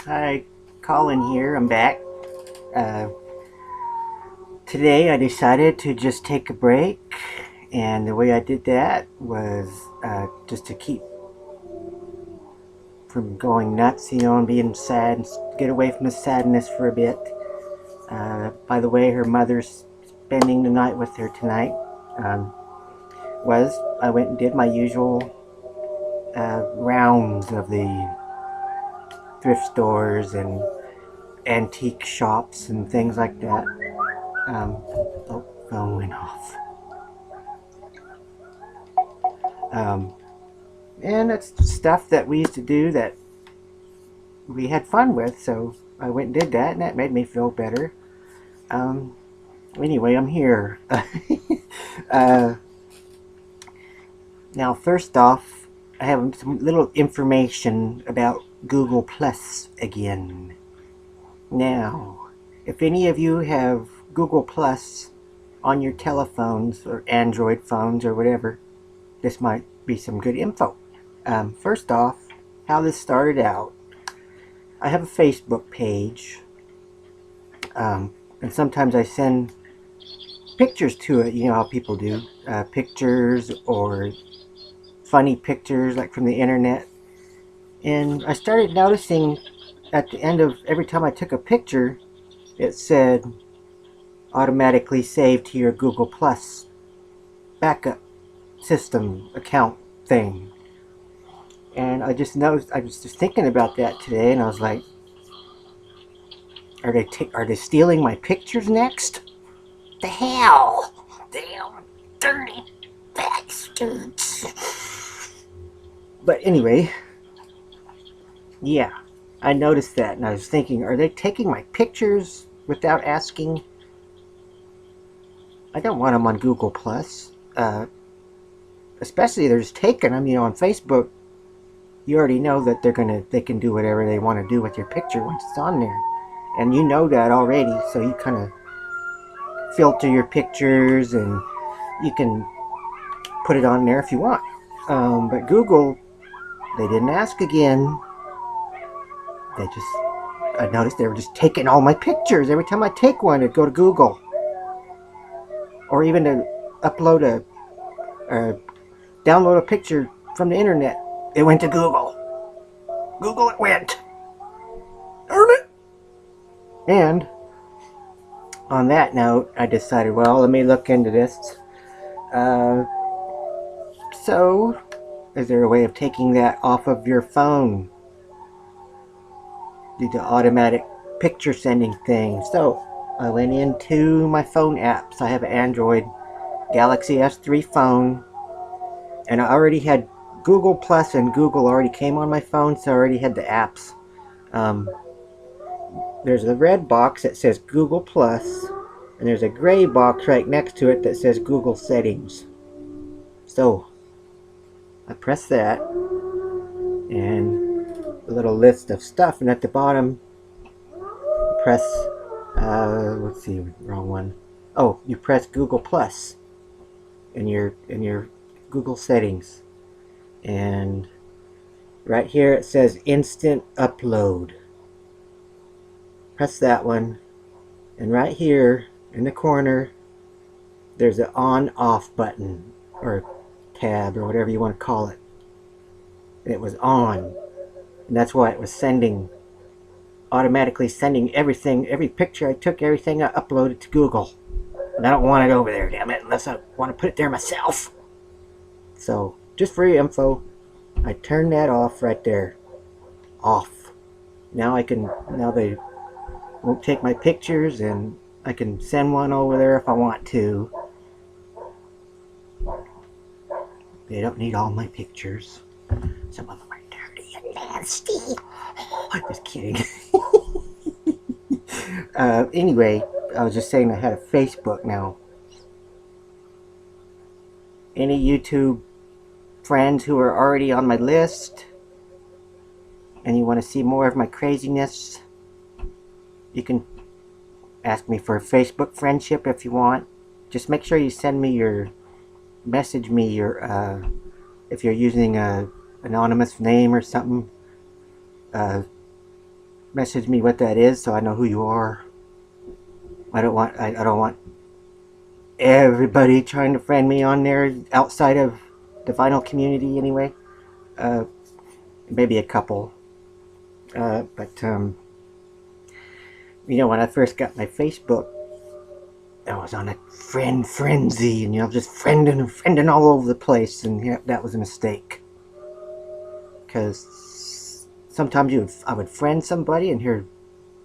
Hi, Colin here. I'm back. Uh, Today I decided to just take a break, and the way I did that was just to keep from going nuts, and being sad, and get away from the sadness for a bit. By the way, her mother's spending the night with her tonight. Um, I went and did my usual rounds of the thrift stores and antique shops and things like that. Um, oh, phone went off. Um, and it's stuff that we used to do that we had fun with, so I went and did that, and that made me feel better. Um, anyway, I'm here. uh, Now, first off, I have some little information about Google Plus again. Now, if any of you have Google Plus on your telephones or Android phones or whatever, this might be some good info. First off, how this started out. I have a Facebook page, and sometimes I send pictures to it. You know how people do pictures or funny pictures like from the internet. And I started noticing at the end of every time I took a picture, it said automatically saved to your Google Plus backup system account thing. And I just noticed, I was just thinking about that today, and I was like, are they stealing my pictures next? The hell? Damn dirty bastards. But anyway, yeah, I noticed that, and I was thinking, are they taking my pictures without asking? I don't want them on Google Plus. Especially they're just taking them. On Facebook, you already know that they can do whatever they want to do with your picture once it's on there, and you know that already. So you kind of filter your pictures, and you can put it on there if you want. But Google, they didn't ask again. I noticed they were just taking all my pictures. Every time I take one, it'd go to Google. Or even to upload or download a picture from the internet, it went to Google. Google it went. Darn it! And on that note, I decided, well, let me look into this. So, is there a way of taking that off of your phone? Do the automatic picture sending thing. So, I went into my phone apps. I have an Android Galaxy S3 phone, and I already had Google Plus, and Google already came on my phone, so I already had the apps. There's a red box that says Google Plus, and there's a gray box right next to it that says Google Settings. So, I press that, and a little list of stuff, and at the bottom, press, let's see, wrong one. Oh, you press Google Plus in your Google Settings, and right here it says Instant Upload. Press that one, and right here in the corner, there's an on-off button, or tab, or whatever you want to call it. And it was on, and that's why it was automatically sending everything, every picture I took, everything I uploaded to Google. And I don't want it over there, damn it, unless I want to put it there myself. So, just for your info, I turned that off right there. Off. Now they won't take my pictures, and I can send one over there if I want to. They don't need all my pictures. Some of them are dirty and nasty. Oh, just kidding. Anyway, I was just saying I had a Facebook now. Any YouTube friends who are already on my list and you want to see more of my craziness, you can ask me for a Facebook friendship if you want. Just make sure you message me your, if you're using a anonymous name or something, message me what that is so I know who you are. I don't want everybody trying to friend me on there outside of the vinyl community anyway. Maybe a couple. But when I first got my Facebook, I was on a friend frenzy, and just friending all over the place, and that was a mistake. Because sometimes I would friend somebody, and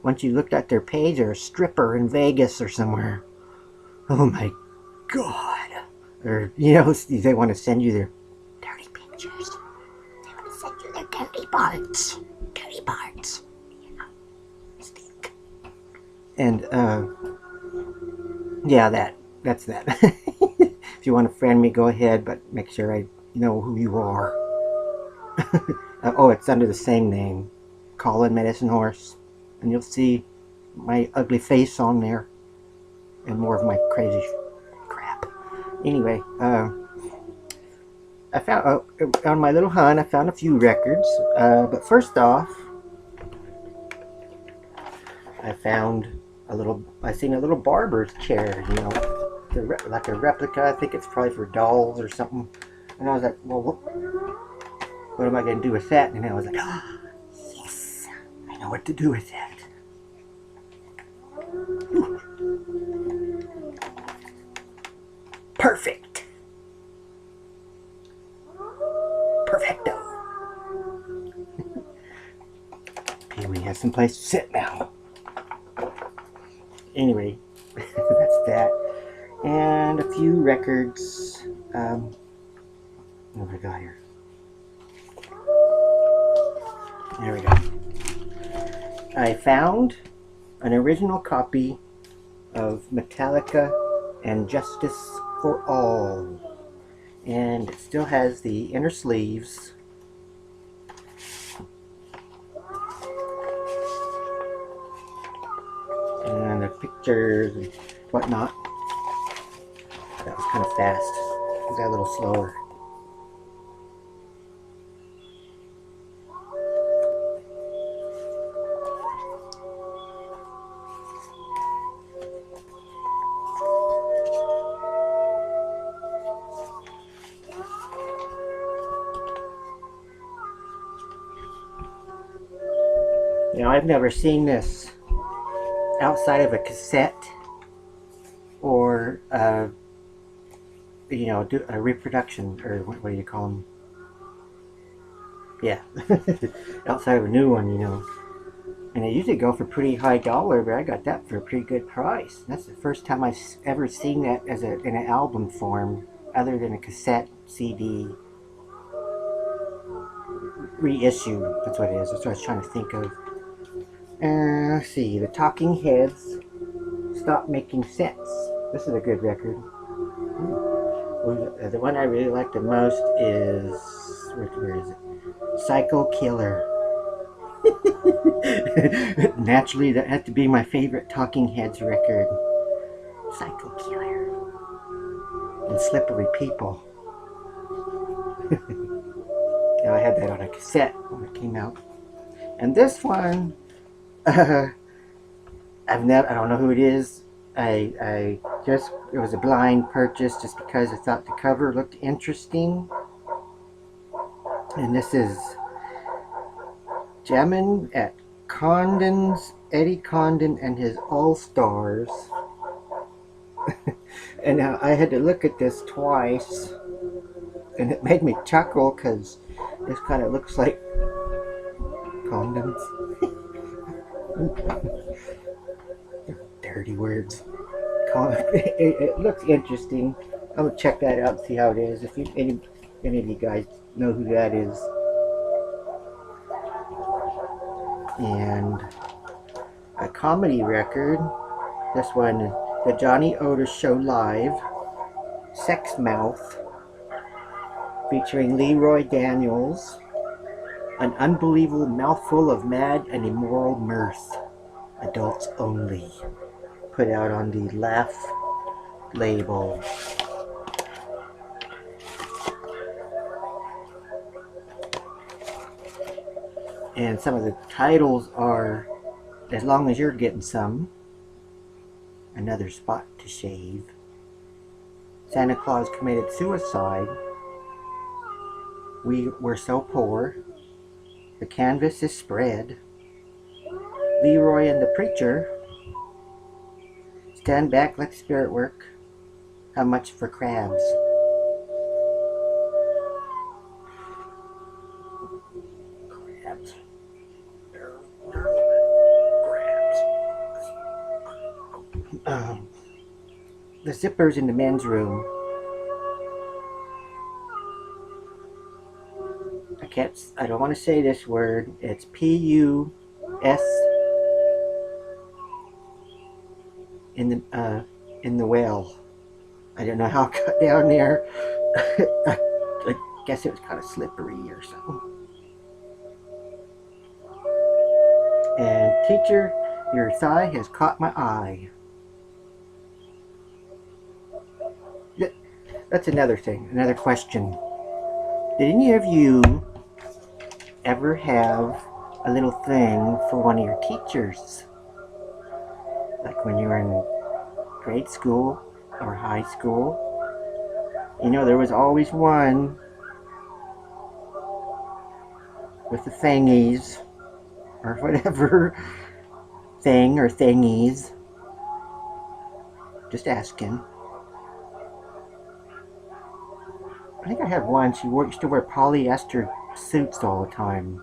once you looked at their page, they're a stripper in Vegas or somewhere. Oh my God! Or they want to send you their dirty pictures. They want to send you their dirty parts. Dirty parts. Mistake. And yeah, that's that. If you want to friend me, go ahead, but make sure I know who you are. Oh, it's under the same name, Colin Medicine Horse, and you'll see my ugly face on there, and more of my crazy crap. Anyway, I found on my little hunt, I found a few records. But first off, I seen a little barber's chair, like a replica. I think it's probably for dolls or something. And I was like, well, what am I going to do with that? And I was like, oh, yes, I know what to do with that. Ooh. Perfect. Perfecto. Pee-wee has some place to sit now. Anyway, that's that. And a few records. What have I got here? There we go. I found an original copy of Metallica and Justice for All. And it still has the inner sleeves. And the pictures and whatnot. That was kind of fast. I got a little slower. I've never seen this outside of a cassette or do a reproduction, or what do you call them? Yeah, outside of a new one, And they usually go for pretty high dollar, but I got that for a pretty good price. That's the first time I've ever seen that in an album form, other than a cassette, CD, reissue. That's what it is. That's what I was trying to think of. Let's see, the Talking Heads, Stop Making Sense. This is a good record. The one I really like the most is, where is it? Psycho Killer. Naturally, that had to be my favorite Talking Heads record. Psycho Killer. And Slippery People. I had that on a cassette when it came out. And this one, I don't know who it is. It was a blind purchase just because I thought the cover looked interesting. And this is Jammin' at Condon's, Eddie Condon and his All-Stars. And now I had to look at this twice, and it made me chuckle because this kind of looks like condoms. Dirty words. It looks interesting. I'm gonna check that out and see how it is. If any of you guys know who that is. And a comedy record. This one, The Johnny Otis Show Live, Sex Mouth, featuring Leroy Daniels. An unbelievable mouthful of mad and immoral mirth. Adults only. Put out on the Laugh label. And some of the titles are as long as you're getting some. Another spot to shave. Santa Claus committed suicide. We were so poor. The canvas is spread. Leroy and the preacher. Stand back, let the spirit work. How much for crabs? Crabs. Crabs. The zippers in the men's room. I don't want to say this word. It's P-U-S in the well. I don't know how it got down there. I guess it was kind of slippery or something. And teacher, your thigh has caught my eye. That's another thing, another question. Did any of you ever have a little thing for one of your teachers? Like when you were in grade school or high school? You know, there was always one with the thingies or whatever thing or thingies. Just asking. I think I had one. She used to wear polyester suits all the time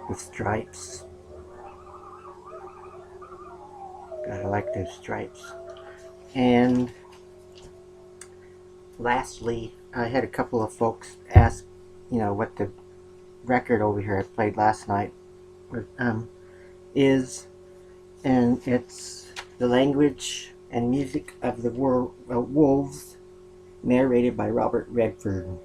with stripes. God, I like those stripes. And lastly, I had a couple of folks ask, you know, what the record over here I played last night is, and it's The Language and Music of the Wolves, narrated by Robert Redford.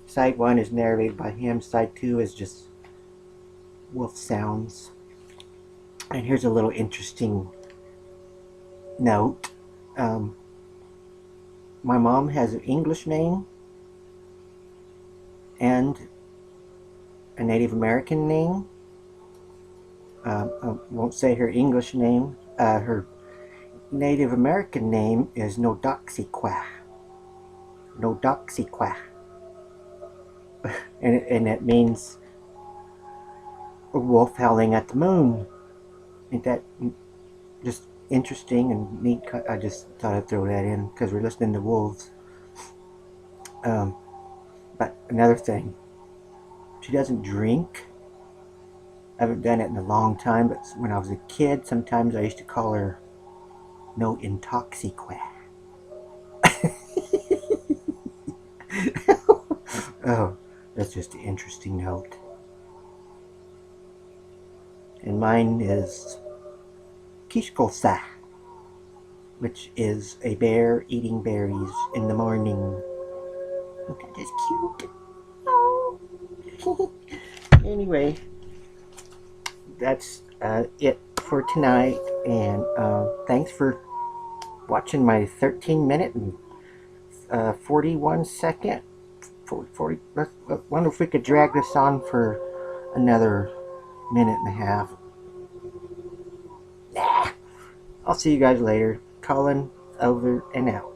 Side 1 is narrated by him. Side 2 is just wolf sounds. And here's a little interesting note. My mom has an English name and a Native American name. I won't say her English name. Her Native American name is Nodoxiqua. Nodoxiqua. and it means a wolf howling at the moon. Ain't that just interesting and neat? I just thought I'd throw that in because we're listening to wolves. But another thing, she doesn't drink. I haven't done it in a long time, but when I was a kid, sometimes I used to call her No Intoxiqua. Oh, that's just an interesting note. And mine is Kishkosa, which is a bear eating berries in the morning. Look at this cute. Oh. Anyway, that's it for tonight, and thanks for watching my 13-minute and 41 second 40. I wonder if we could drag this on for another minute and a half. Nah. I'll see you guys later. Colin, over and out.